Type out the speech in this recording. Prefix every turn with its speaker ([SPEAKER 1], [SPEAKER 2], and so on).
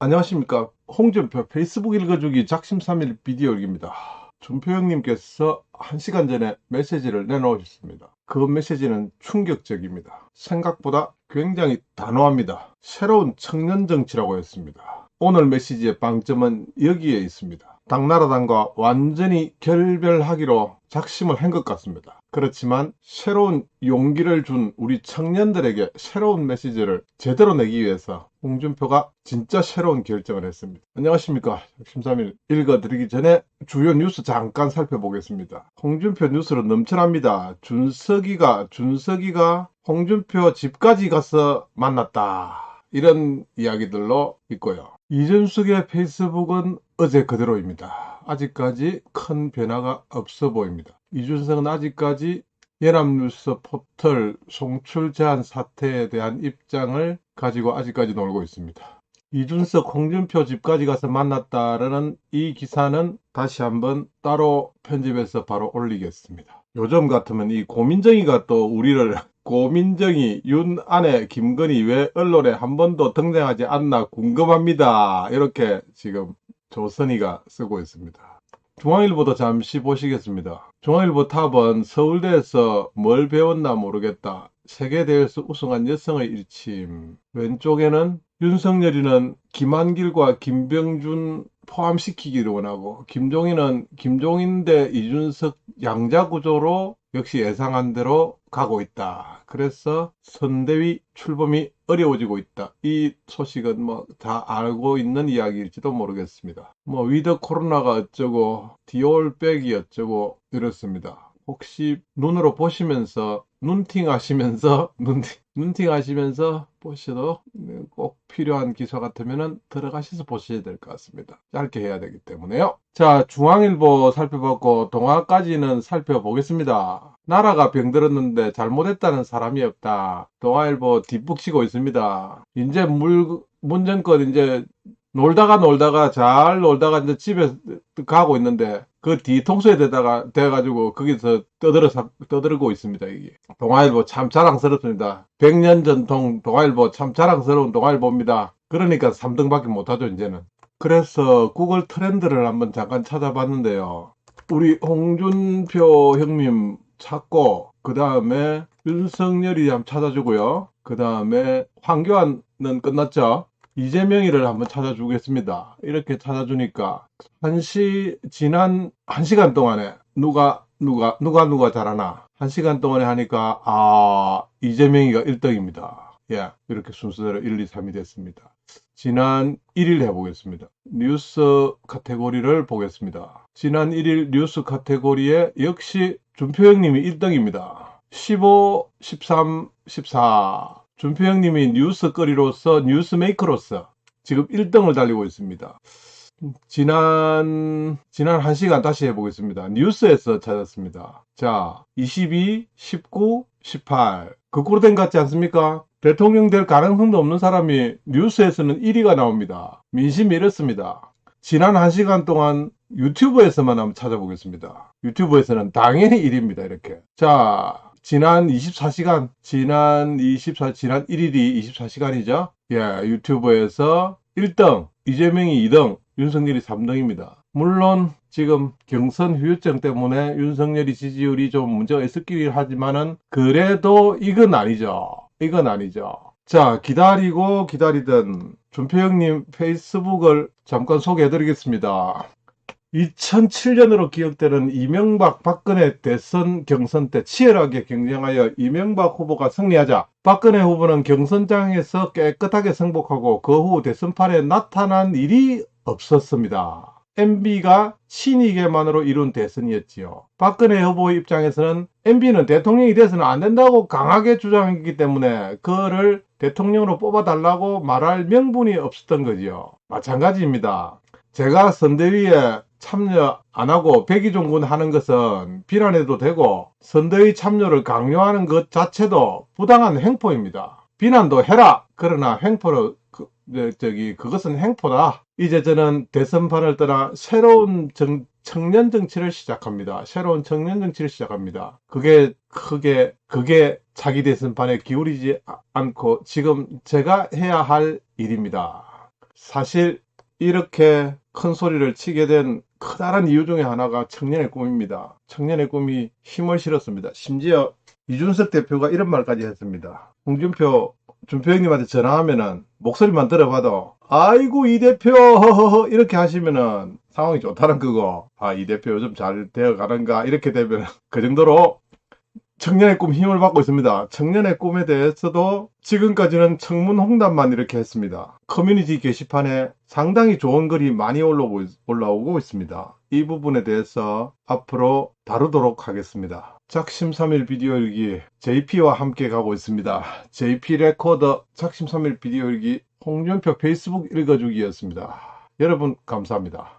[SPEAKER 1] 안녕하십니까. 홍준표 페이스북 읽어주기 작심삼일 비디오입니다. 준표 형님께서 1시간 전에 메시지를 내놓으셨습니다. 그 메시지는 충격적입니다. 생각보다 굉장히 단호합니다. 새로운 청년 정치라고 했습니다. 오늘 메시지의 방점은 여기에 있습니다. 당나라당과 완전히 결별하기로 작심을 한 것 같습니다. 그렇지만 새로운 용기를 준 우리 청년들에게 새로운 메시지를 제대로 내기 위해서 홍준표가 진짜 새로운 결정을 했습니다. 안녕하십니까. 작심삼일 읽어드리기 전에 주요 뉴스 잠깐 살펴보겠습니다. 홍준표 뉴스로 넘쳐납니다. 준석이가 홍준표 집까지 가서 만났다. 이런 이야기들로 있고요. 이준석의 페이스북은 어제 그대로입니다. 아직까지 큰 변화가 없어 보입니다. 이준석은 아직까지 연합뉴스 포털 송출 제한 사태에 대한 입장을 가지고 아직까지 놀고 있습니다. 이준석, 홍준표 집까지 가서 만났다라는 이 기사는 다시 한번 따로 편집해서 바로 올리겠습니다. 요즘 같으면 이 고민정이가 또 우리를 고민정이 윤 아내 김건희 왜 언론에 한 번도 등장하지 않나 궁금합니다. 이렇게 지금 조선이가 쓰고 있습니다. 중앙일보도 잠시 보시겠습니다. 중앙일보 탑은 서울대에서 뭘 배웠나 모르겠다. 세계대회에서 우승한 여성의 일침. 왼쪽에는 윤석열이는 김한길과 김병준 포함시키기를 원하고, 김종인은 김종인 대 이준석 양자구조로 역시 예상한 대로 가고 있다. 그래서 선대위 출범이 어려워지고 있다. 이 소식은 뭐 다 알고 있는 이야기일지도 모르겠습니다. 뭐 위드 코로나가 어쩌고 디올백이 어쩌고 이렇습니다. 혹시 눈으로 보시면서 눈팅 하시면서 보셔도 꼭 필요한 기사 같으면 들어가셔서 보셔야 될 것 같습니다. 짧게 해야 되기 때문에요. 자, 중앙일보 살펴봤고 동아까지는 살펴보겠습니다. 나라가 병들었는데 잘못했다는 사람이 없다. 동아일보 뒷북치고 있습니다. 이제 문정권 이제 놀다가 잘 놀다가 이제 집에 가고 있는데 그 뒤통수에 대가지고 거기서 떠들고 있습니다. 이게 동아일보 참 자랑스럽습니다. 100년 전통 동아일보 참 자랑스러운 동아일보입니다. 그러니까 3등밖에 못하죠 이제는. 그래서 구글 트렌드를 한번 잠깐 찾아봤는데요. 우리 홍준표 형님 찾고 그 다음에 윤석열이 한번 찾아주고요. 그 다음에 황교안은 끝났죠. 이재명이를 한번 찾아주겠습니다. 이렇게 찾아주니까 지난 1시간 동안에 누가 잘하나 1시간 동안에 하니까 이재명이가 1등입니다. 예, 이렇게 순서대로 1, 2, 3이 됐습니다. 지난 1일 해보겠습니다. 뉴스 카테고리를 보겠습니다. 지난 1일 뉴스 카테고리에 역시 준표 형님이 1등입니다. 15, 13, 14. 준표 형님이 뉴스거리로서 뉴스메이커로서 지금 1등을 달리고 있습니다. 지난 1시간 다시 해보겠습니다. 뉴스에서 찾았습니다. 자, 22, 19, 18. 거꾸로 된 것 같지 않습니까? 대통령 될 가능성도 없는 사람이 뉴스에서는 1위가 나옵니다. 민심이 이렇습니다. 지난 1시간 동안 유튜브에서만 한번 찾아보겠습니다. 유튜브에서는 당연히 1위입니다. 이렇게. 자, 지난 1일이 24시간이죠? 예, 유튜브에서 1등, 이재명이 2등, 윤석열이 3등입니다. 물론 지금 경선 후유증 때문에 윤석열이 지지율이 좀 문제가 있었긴 하지만은 그래도 이건 아니죠. 자, 기다리던 준표 형님 페이스북을 잠깐 소개해드리겠습니다. 2007년으로 기억되는 이명박 박근혜 대선 경선 때 치열하게 경쟁하여 이명박 후보가 승리하자 박근혜 후보는 경선장에서 깨끗하게 승복하고 그 후 대선판에 나타난 일이 없었습니다. MB가 친이계만으로 이룬 대선이었지요. 박근혜 후보의 입장에서는 MB는 대통령이 돼서는 안 된다고 강하게 주장했기 때문에 그를 대통령으로 뽑아달라고 말할 명분이 없었던 거지요. 마찬가지입니다. 제가 선대위에 참여 안 하고 백의종군 하는 것은 비난해도 되고 선대위 참여를 강요하는 것 자체도 부당한 행포입니다. 비난도 해라. 그러나 그것은 행포다. 이제 저는 대선판을 떠나 새로운 청년 정치를 시작합니다. 그게 자기 대선판에 기울이지 않고 지금 제가 해야 할 일입니다. 사실 이렇게 큰 소리를 치게 된 커다란 이유 중에 하나가 청년의 꿈입니다. 청년의 꿈이 힘을 실었습니다. 심지어 이준석 대표가 이런 말까지 했습니다. 홍준표 준표 형님한테 전화하면은 목소리만 들어봐도 아이고 이 대표 허허허 이렇게 하시면은 상황이 좋다는 거고, 아 이 대표 요즘 잘 되어 가는가 이렇게 되면 그 정도로 청년의 꿈 힘을 받고 있습니다. 청년의 꿈에 대해서도 지금까지는 청문홍답만 이렇게 했습니다. 커뮤니티 게시판에 상당히 좋은 글이 많이 올라오고 있습니다. 이 부분에 대해서 앞으로 다루도록 하겠습니다. 작심3일 비디오 일기 JP와 함께 가고 있습니다. JP 레코더 작심3일 비디오 일기 홍준표 페이스북 읽어주기였습니다. 여러분 감사합니다.